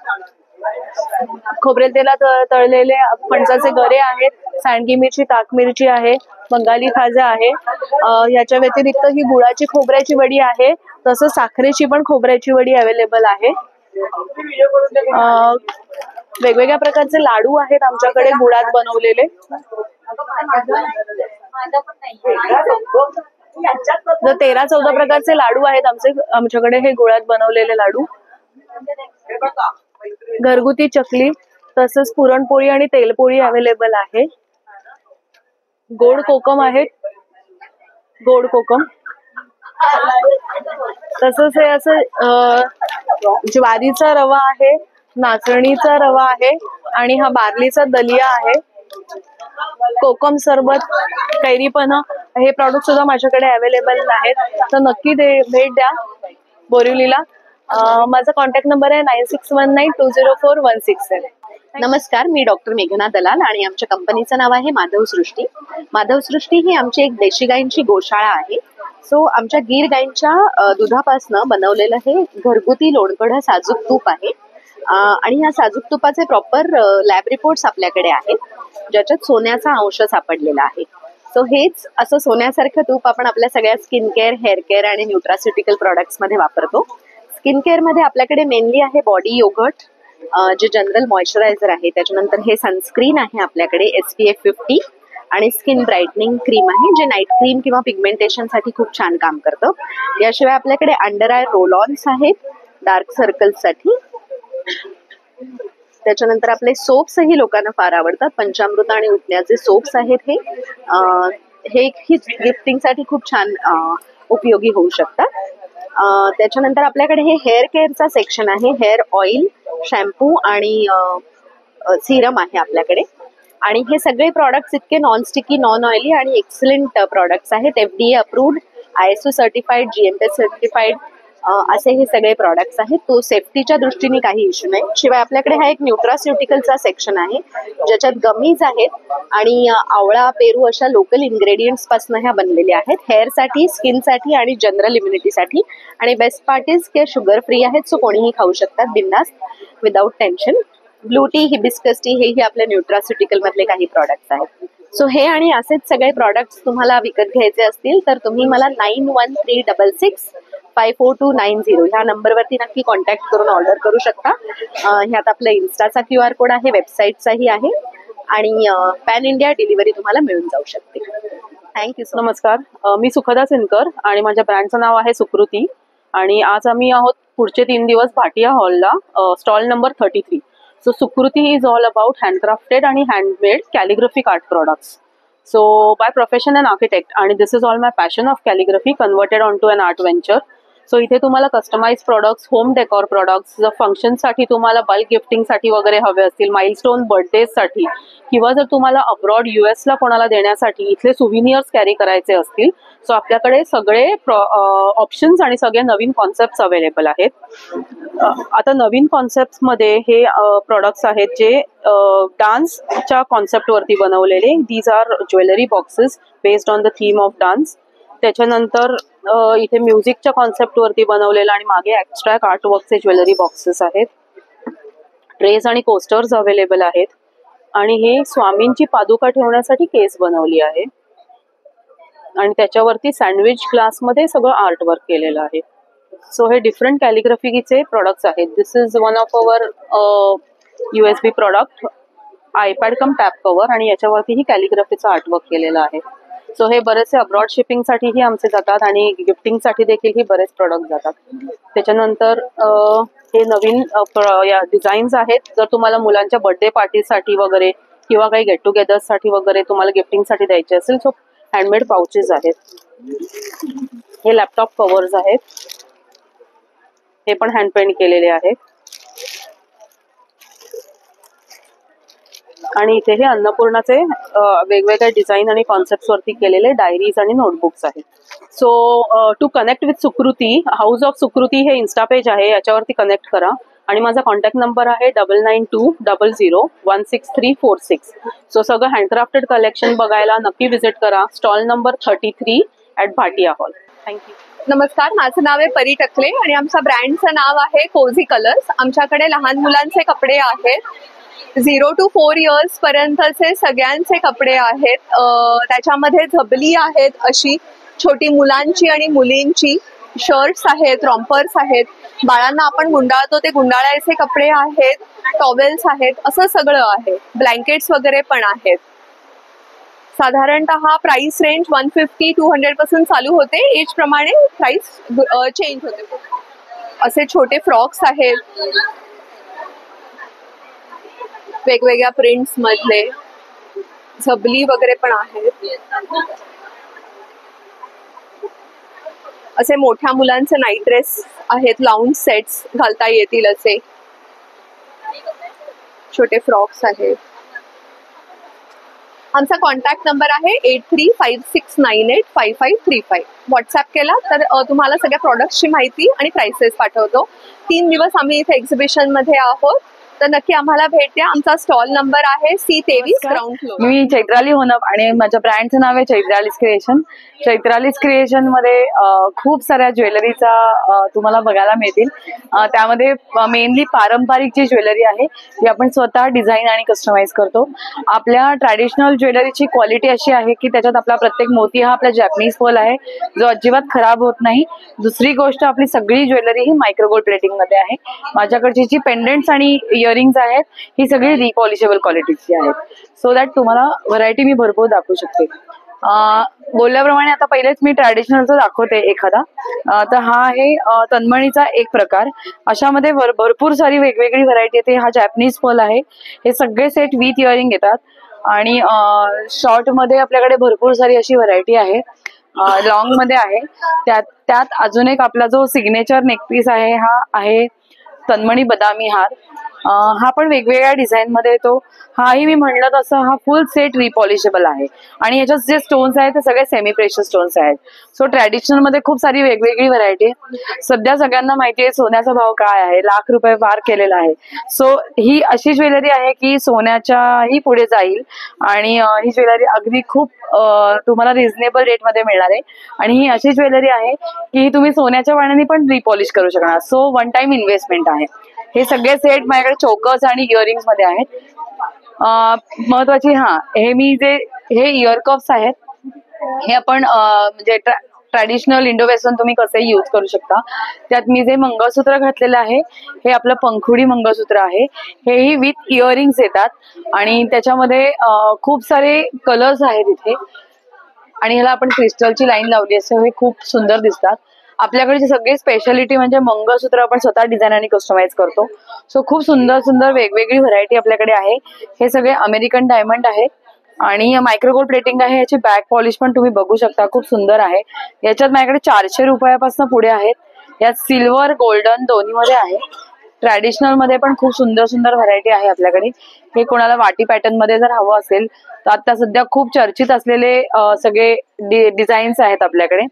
खोबरेल तेलात तळलेले फणसाचे गरे आहेत, सांडगी मिरची, ताक मिरची आहे, बंगाली खाजा आहे. याच्या व्यतिरिक्त ही गुळाची खोबऱ्याची वडी आहे, तसं साखरेची पण खोबऱ्याची वडी अवेलेबल आहे. वेगवेगळ्या प्रकारचे लाडू आहेत आमच्याकडे गुळात बनवलेले. जर 13-14 प्रकारचे लाडू आहेत आमच्याकडे हे गुळात बनवलेले लाडू. घरगुती चकली तसंच पुरणपोळी आणि तेलपोळी अवेलेबल आहे. गोड कोकम आहेत, गोड कोकम. तसंच हे असं ज्वारीचा रवा आहे, नाचणीचा रवा आहे आणि हा बार्लीचा दलिया आहे. कोकम सरबत, कैरीपना हे प्रॉडक्ट सुद्धा माझ्याकडे अवेलेबल आहेत, तर नक्की भेट द्या बोरिवलीला. माझा कॉन्टॅक्ट नंबर आहे 9619204167. नमस्कार, मी डॉक्टर मेघना दलाल आणि आमच्या कंपनीचं नाव आहे माधव सृष्टी. माधव सृष्टी ही आमची एक देशी गायींची गोशाळा आहे. सो आमच्या गीर गायींच्या दुधापासनं बनवलेलं हे घरगुती लोणकढं साजूक तूप आहे आणि ह्या साजूक तुपाचे प्रॉपर लॅब रिपोर्ट्स आपल्याकडे आहेत, ज्याच्यात सोन्याचा अंश सापडलेला आहे. सो हेच असं सोन्यासारखं तूप आपण आपल्या सगळ्या स्किन केअर, हेअर केअर आणि न्यूट्रास्युटिकल प्रॉडक्ट्स मध्ये वापरतो. स्किन केअर मध्ये आपल्याकडे मेनली आहे बॉडी योगर्ट, जे जनरल मॉइश्चरायझर आहे. त्याच्यानंतर हे सनस्क्रीन आहे आपल्याकडे SPF 50 आणि स्किन ब्राईटनिंग क्रीम आहे, जे नाईट क्रीम किंवा पिगमेंटेशन साठी खूप छान काम करतं. याशिवाय आपल्याकडे अंडर आय रोल ऑन्स आहेत डार्क सर्कल्स साठी. त्याच्यानंतर आपले सोप्सही लोकांना फार आवडतात. पंचामृत आणि उठण्याचे सोप्स आहेत हे गिफ्टिंग साठी खूप छान उपयोगी होऊ शकतात. त्याच्यानंतर आपल्याकडे हे हेअर केअरचा सेक्शन आहे. हेअर ऑइल, शॅम्पू आणि सिरम आहे आपल्याकडे. आणि हे सगळे प्रॉडक्ट्स इतके नॉन स्टिकी, नॉन ऑइली आणि एक्सलंट प्रॉडक्ट्स आहेत. FDA approved, ISO certified, GMP certified असे हे सगळे प्रॉडक्ट्स आहेत. तो सेफ्टीच्या दृष्टीने काही इश्यू नाही. शिवाय आपल्याकडे हा एक न्यूट्रास्युटिकलचा सेक्शन आहे, ज्याच्यात गमीज आहेत आणि आवळा, पेरू अशा लोकल इन्ग्रेडियंट्स पासून ह्या बनलेल्या आहेत. हेअरसाठी, स्किनसाठी आणि जनरल इम्युनिटीसाठी. आणि बेस्ट पार्ट इज की शुगर फ्री आहेत, सो कोणीही खाऊ शकतात बिंदास, without tension. Blue T, hibiscus tea हेही आपल्या न्यूट्रास्युटिकल मधले काही प्रॉडक्ट्स आहेत. सो हे आणि असेच सगळे प्रॉडक्ट्स तुम्हाला विकत घ्यायचे असतील तर तुम्ही मला 9136654290 ह्या नंबरवरती नक्की कॉन्टॅक्ट करून ऑर्डर करू शकता. ह्यात आपल्या इन्स्टाचा QR कोड आहे, वेबसाईटचाही आहे आणि पॅन इंडिया डिलिव्हरी तुम्हाला मिळून जाऊ शकते. थँक्यू. नमस्कार, मी सुखदा सिनकर आणि माझ्या ब्रँडचं नाव आहे सुकृती. आणि आज आम्ही आहोत पुढचे 3 दिवस भाटिया हॉलला, stall number 33. So Sukruti is all about handcrafted and handmade calligraphic art products. So by profession an architect and this is all my passion of calligraphy converted onto an art venture. So इथे तुम्हाला customise products, home decor products, जर फंक्शनसाठी तुम्हाला bulk गिफ्टिंगसाठी वगैरे हवे असतील, milestone बर्थडेसाठी किंवा जर तुम्हाला अब्रॉड US ला कोणाला देण्यासाठी इथले सुव्हिनियर्स कॅरी करायचे असतील, सो आपल्याकडे सगळे ऑप्शन्स आणि सगळे नवीन कॉन्सेप्ट्स अवेलेबल आहेत. आता नवीन कॉन्सेप्ट्समध्ये हे प्रॉडक्ट्स आहेत जे डान्सच्या कॉन्सेप्टवरती बनवलेले. These are jewellery boxes based on the theme of dance. त्याच्यानंतर इथे म्युझिकच्या कॉन्सेप्टवरती बनवलेलं आणि मागे ॲब्स्ट्रॅक्ट आर्टवर्कचे ज्वेलरी बॉक्सेस आहेत. ट्रेस आणि कोस्टर्स अवेलेबल आहेत. आणि हे स्वामींची पादुका ठेवण्यासाठी केस बनवली आहे आणि त्याच्यावरती सँडविच ग्लासमध्ये सगळं आर्टवर्क केलेलं आहे. सो हे डिफरंट कॅलिग्राफीचे प्रोडक्ट्स आहेत. This is one of our USB product, iPad cum tab cover, आणि याच्यावरतीही कॅलिग्राफीचा आर्टवर्क केलेला आहे. सो हे बरेचसे अब्रॉड शिपिंगसाठीही आमचे जातात आणि गिफ्टिंगसाठी देखील बरेच प्रोडक्ट जातात. त्याच्यानंतर हे नवीन या डिझाईन्स आहेत. जर तुम्हाला मुलांच्या बर्थडे पार्टीसाठी वगैरे किंवा काही गेट टुगेदरसाठी वगैरे तुम्हाला गिफ्टिंगसाठी द्यायचे असेल, सो हँडमेड पाउचेस आहेत. हे लॅपटॉप कव्हर्स आहेत, हे पण हँड पेंट केलेले आहेत. आणि इथे हे अन्नपूर्णाचे वेगवेगळ्या डिझाईन आणि कॉन्सेप्ट वरती केलेले डायरीज आणि नोटबुक्स आहेत. सो टू कनेक्ट विथ सुकृती, हाऊस ऑफ सुकृती हे इन्स्टा पेज आहे, याच्यावरती कनेक्ट करा. आणि माझा कॉन्टॅक्ट नंबर आहे 9920016346. सो सगळं हँडक्राफ्टेड कलेक्शन बघायला नक्की विजिट करा. Stall number 33 @ Bhatia hall. Thank you. नमस्कार, माझं नाव आहे परी टकले आणि आमच्या ब्रँडचं नाव आहे कोझी कलर्स. आमच्याकडे लहान मुलांचे कपडे आहेत, 0 to 4 years पर्यंतचे सगळ्यांचे कपडे आहेत. त्याच्यामध्ये झबली आहेत, अशी छोटी मुलांची आणि मुलींची, शर्ट्स आहेत, रॉम्पर्स आहेत, बाळांना आपण गुंडाळतो ते गुंडाळायचे कपडे आहेत, टॉवेल्स आहेत, असं सगळं आहे. ब्लँकेट्स वगैरे पण आहेत. साधारणतः प्राइस रेंज 150-200 पासून चालू होते. एज प्रमाणे प्राइस चेंज होते. असे छोटे फ्रॉक्स आहेत वेगवेगळ्या प्रिंट्स मधले, झबली वगैरे पण आहेत. असे मोठ्या मुलांचे नाईट ड्रेस आहेत, लाउंज सेट्स घालता येतील असे छोटे फ्रॉक्स आहेत. आमचा कॉन्टॅक्ट नंबर आहे 8356985535. व्हॉट्सअप केला तर तुम्हाला सगळ्या प्रोडक्ट्सची माहिती आणि प्राइसेस पाठवतो. 3 दिवस आम्ही इथे एक्झिबिशन मध्ये आहोत, तर नक्की आम्हाला भेट द्या. आमचा स्टॉल नंबर आहे C23 ग्राउंड फ्लोर. मी चैत्राली होनप आणि माझ्या ब्रँडचं नाव आहे चैत्रालीज क्रिएशन. चैत्रालीज क्रिएशन मध्ये खूप साऱ्या ज्वेलरीचा तुम्हाला बघायला मिळतील. त्यामध्ये मेनली पारंपरिक जी ज्वेलरी आहे ती आपण स्वतः डिझाईन आणि कस्टमाइज करतो. आपल्या ट्रॅडिशनल ज्वेलरीची क्वालिटी अशी आहे की त्याच्यात आपला प्रत्येक मोती हा आपला जॅपनीज पर्ल आहे, जो अजिबात खराब होत नाही. दुसरी गोष्ट, आपली सगळी ज्वेलरी ही मायक्रोगोल्ड प्लेटिंग मध्ये आहे. माझ्याकडची जी पेंडेंट्स आणि इयरिंग्स आहेत ही सगळी रिपॉलिशेबल क्वालिटीची आहेत, सो दॅट तुम्हाला व्हरायटी मी भरपूर दाखवू शकते. बोलल्याप्रमाणे आता पहिलेच मी ट्रॅडिशनलचं दाखवते एखादा. तर हा आहे तन्मणीचा एक प्रकार. अशामध्ये भरपूर सारी वेगवेगळी व्हरायटी येते. हा जॅपनीज पर्ल आहे. हे सगळे सेट विथ इयरिंग येतात आणि शॉर्ट मध्ये आपल्याकडे भरपूर सारी अशी व्हरायटी आहे. लॉंग मध्ये आहे. त्यात अजून एक आपला जो सिग्नेचर नेकपीस आहे हा आहे तन्मणी बदामी हार. हा पण वेगवेगळ्या डिझाईन मध्ये येतो. हाही मी म्हणलं तसं हा फुल सेट रिपॉलिशेबल आहे आणि याच्यात जे स्टोन्स आहेत ते सगळे सेमी प्रेशियस स्टोन्स आहेत. सो ट्रॅडिशनल मध्ये खूप सारी वेगवेगळी व्हरायटी आहे. सध्या सगळ्यांना माहिती आहे सोन्याचा भाव काय आहे, ₹1,00,000 पार केलेला आहे. सो ही अशी ज्वेलरी आहे की सोन्याच्याही पुढे जाईल आणि ही ज्वेलरी अगदी खूप तुम्हाला रिझनेबल रेट मध्ये मिळणार आहे. आणि ही अशी ज्वेलरी आहे की तुम्ही सोन्याच्या पाण्याने पण रिपॉलिश करू शकणार. सो वन टाइम इन्व्हेस्टमेंट आहे. हे सगळे सेट माझ्याकडे चोकर्स आणि इयरिंग्स मध्ये आहेत. महत्वाची हे इयर कप्स आहेत. हे आपण म्हणजे ट्रॅडिशनल इंडो वेस्टर्न तुम्ही कसे यूज करू शकता. त्यात मी जे मंगळसूत्र घातलेलं आहे हे आपलं पंखुडी मंगळसूत्र आहे. हेही विथ इयरिंग्स येतात आणि त्याच्यामध्ये खूप सारे कलर्स आहेत इथे आणि ह्याला आपण क्रिस्टलची लाईन लावली असते. हे खूप सुंदर दिसतात. आपल्याकडची सगळी स्पेशालिटी म्हणजे मंगळसूत्र आपण स्वतः डिझाईन आणि कस्टमाइज करतो. सो खूप सुंदर सुंदर वेगवेगळी व्हरायटी आपल्याकडे आहे. हे सगळे अमेरिकन डायमंड आहेत आणि मायक्रोगोल्ड प्लेटिंग आहे. याची बॅक पॉलिश पण तुम्ही बघू शकता, खूप सुंदर आहे. याच्यात माझ्याकडे ₹400 पुढे आहेत. यात सिल्वर गोल्डन दोन्ही मध्ये आहे. ट्रॅडिशनल मध्ये पण खूप सुंदर सुंदर व्हरायटी आहे आपल्याकडे. हे कोणाला वाटी पॅटर्न मध्ये जर हवं असेल तर आता सध्या खूप चर्चित असलेले सगळे डिझाईन्स आहेत आपल्याकडे.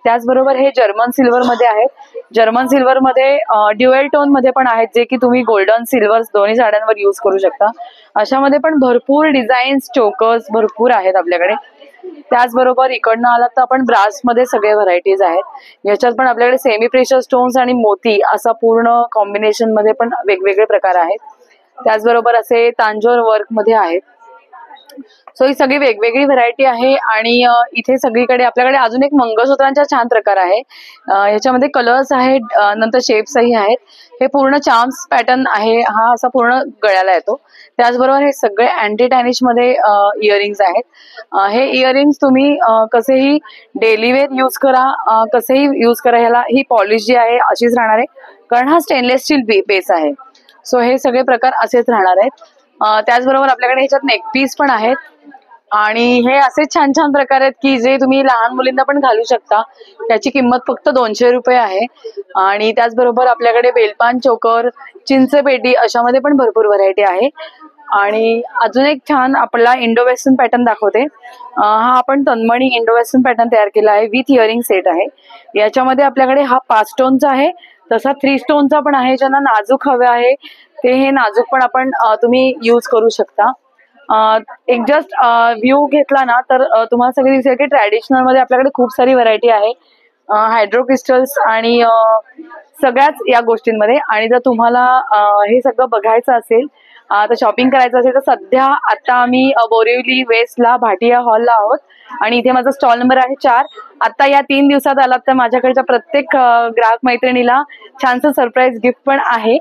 त्याचबरोबर हे जर्मन सिल्वर मध्ये आहेत. जर्मन सिल्वर मध्ये ड्युएल टोन मध्ये पण आहेत, जे की तुम्ही गोल्डन सिल्वर दोन्ही साड्यांवर यूज करू शकता. अशामध्ये पण भरपूर डिझाईन्स चोकर्स भरपूर आहेत आपल्याकडे. त्याचबरोबर इकडनं आलात तर आपण ब्रास मध्ये सगळे व्हरायटीज आहेत. याच्यात पण आपल्याकडे सेमी प्रेशियस स्टोन्स आणि मोती असा पूर्ण कॉम्बिनेशन मध्ये पण वेगवेगळे प्रकार आहेत. त्याचबरोबर असे तांजोर वर्क मध्ये आहेत. सो ही सगळी वेगवेगळी व्हरायटी आहे आणि इथे सगळीकडे आपल्याकडे अजून एक मंगळसूत्रांचा छान प्रकार आहे. ह्याच्यामध्ये कलर्स आहेत, नंतर शेप्सही आहेत. हे पूर्ण चार्म्स पॅटर्न आहे, हा असा पूर्ण गळ्याला येतो. त्याचबरोबर हे सगळे अँटी टॅनिश मध्ये इयरिंग्स आहेत. हे इयरिंग्स तुम्ही कसेही डेली वेअर यूज करा, कसेही यूज करा, ह्याला ही पॉलिश जी आहे अशीच राहणार आहे, कारण हा स्टेनलेस स्टील बेस आहे. सो हे सगळे प्रकार असेच राहणार आहेत. त्याचबरोबर आपल्याकडे ह्याच्यात नेकपीस पण आहेत आणि हे असे छान छान प्रकार आहेत की जे तुम्ही लहान मुलींना पण घालू शकता. त्याची किंमत फक्त 200 रुपये आहे. आणि त्याचबरोबर आपल्याकडे बेलपान चोकर, चिंचपेटी अशामध्ये पण भरपूर व्हरायटी आहे. आणि अजून एक छान आपला इंडो वेस्टर्न पॅटर्न दाखवते. हा आपण तन्मणी इंडो वेस्टर्न पॅटर्न तयार केला आहे, विथ इयरिंग सेट आहे. याच्यामध्ये आपल्याकडे हा 5 स्टोनचा आहे, तसा 3 स्टोनचा पण आहे. ज्यांना नाजूक हवे आहे ते हे नाजूक पण आपण तुम्ही यूज करू शकता. एक जस्ट व्ह्यू घेतला ना तर तुम्हाला सगळी दिसेल की ट्रॅडिशनल मध्ये आपल्याकडे खूप सारी व्हरायटी आहे, हायड्रो क्रिस्टल्स आणि सगळ्याच या गोष्टींमध्ये. आणि जर तुम्हाला हे सगळं बघायचं असेल तर शॉपिंग करायचं असेल तर सध्या आता आम्ही बोरिवली वेस्टला भाटिया हॉलला आहोत आणि इथे माझा स्टॉल नंबर आहे 4. आता या 3 दिवसात आलात तर माझ्याकडच्या प्रत्येक ग्राहक मैत्रिणीला छानसं सरप्राईज गिफ्ट पण आहे.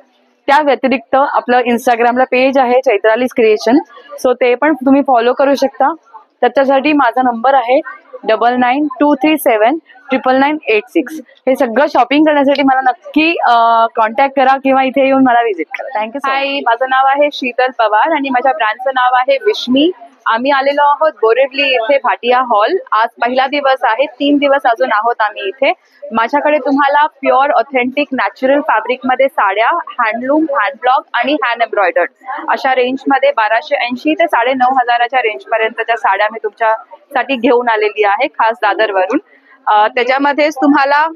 त्या व्यतिरिक्त आपलं इंस्टाग्रामला पेज आहे चैत्रालीस क्रिएशन, सो ते पण तुम्ही फॉलो करू शकता. त्याच्यासाठी माझा नंबर आहे 9923799986. हे सगळं शॉपिंग करण्यासाठी मला नक्की कॉन्टॅक्ट करा किंवा इथे येऊन मला व्हिजिट करा. थँक्यू. हाय, माझं नाव आहे शीतल पवार आणि माझ्या ब्रँडचं नाव आहे विश्मी. आम्ही आलेलो आहोत बोरिवली इथे भाटिया हॉल. आज पहिला दिवस आहे, 3 दिवस अजून आहोत आम्ही इथे. माझ्याकडे तुम्हाला प्युअर ऑथेंटिक नॅचरल फॅब्रिक मध्ये साड्या, हँडलूम, हँडब्लॉक आणि हँड एम्ब्रॉयडर्ड अशा रेंजमध्ये 1280 ते 9500च्या रेंज पर्यंतच्या साड्या मी तुमच्यासाठी घेऊन आलेली आहे, खास दादरवरून. त्याच्यामध्येच तुम्हाला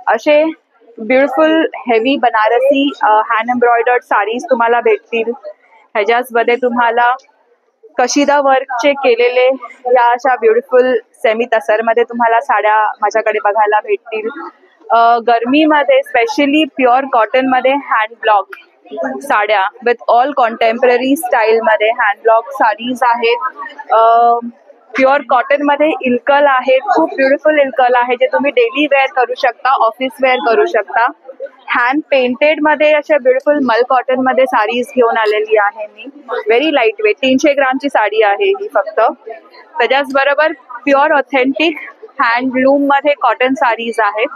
असे beautiful heavy Banarasi hand embroidered sarees तुम्हाला भेटतील. ह्याच्यामध्ये तुम्हाला कशिदा वर्कचे केलेले या अशा ब्युटिफुल सेमी तसरमध्ये तुम्हाला साड्या माझ्याकडे बघायला भेटतील. गरमीमध्ये स्पेशली प्युअर कॉटनमध्ये हँड ब्लॉक साड्या विथ ऑल कॉन्टेम्पररी स्टाईलमध्ये हँड ब्लॉक साडीज आहेत. प्युअर कॉटनमध्ये इल्कल आहेत, खूप ब्युटिफुल इल्कल आहे जे तुम्ही डेली वेअर करू शकता, ऑफिस वेअर करू शकता. हँड पेंटेड मध्ये अशा ब्युटिफुल मल कॉटन मध्ये साडीज घेऊन आलेली आहे मी. व्हेरी लाईट वेट, 300 ग्रामची साडी आहे ही फक्त. त्याच्याच बरोबर प्युअर ऑथेंटिक हँडलूम मध्ये कॉटन साडीज आहेत,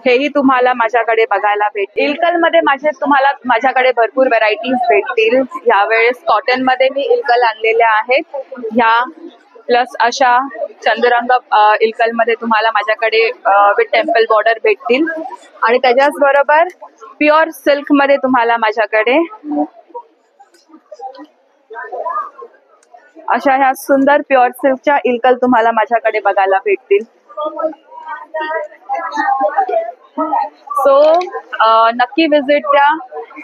हेही तुम्हाला माझ्याकडे बघायला भेटतील. इल्कल मध्ये तुम्हाला माझ्याकडे भरपूर व्हरायटीज भेटतील. यावेळेस कॉटन मध्ये मी इल्कल आणलेल्या आहेत, ह्या प्लस अशा चंदुरंग इल्कल मध्ये तुम्हाला माझ्याकडे विथ टेम्पल बॉर्डर भेटतील. आणि त्याच्याच बरोबर प्युअर सिल्क मध्ये तुम्हाला माझ्याकडे अशा ह्या सुंदर प्युअर सिल्कच्या इल्कल तुम्हाला माझ्याकडे बघायला भेटतील. सो नक्की विजिट द्या.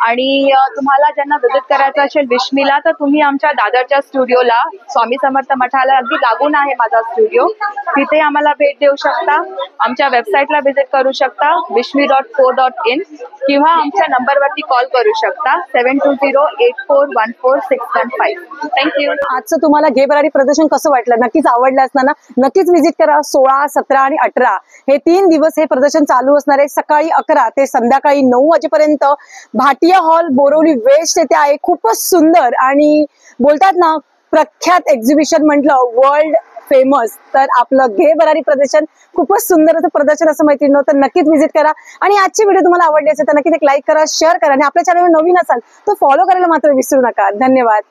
आणि तुम्हाला ज्यांना विजिट करायचं असेल विश्मीला तर तुम्ही आमच्या दादरच्या स्टुडिओला, स्वामी समर्थ मठाला अगदी लागून आहे माझा स्टुडिओ, तिथे आम्हाला भेट देऊ शकता. आमच्या वेबसाईटला विजिट करू शकता wishmi.co.in किंवा आमच्या नंबरवरती कॉल करू शकता 7208414615. थँक्यू. आजचं तुम्हाला घे भरारी प्रदर्शन कसं वाटलं? नक्कीच आवडलं असणार ना? नक्कीच विजिट करा. 16, 17 आणि 18 हे 3 दिवस हे प्रदर्शन चालू असणार आहे. सकाळी 11 ते संध्याकाळी 9 वाजेपर्यंत भाटिया हॉल बोरिवली वेस्ट येथे आहे. खूपच सुंदर आणि बोलतात ना प्रख्यात एक्झिबिशन म्हटलं वर्ल्ड फेमस, तर आपलं घे भरारी प्रदर्शन खूपच सुंदर असं प्रदर्शन असं माहिती नव्हतं. नक्कीच विजिट करा. आणि आजची व्हिडिओ तुम्हाला आवडली असेल तर नक्कीच एक लाईक करा, शेअर करा आणि आपल्या चॅनलवर नवीन असाल तर फॉलो करायला मात्र विसरू नका. धन्यवाद.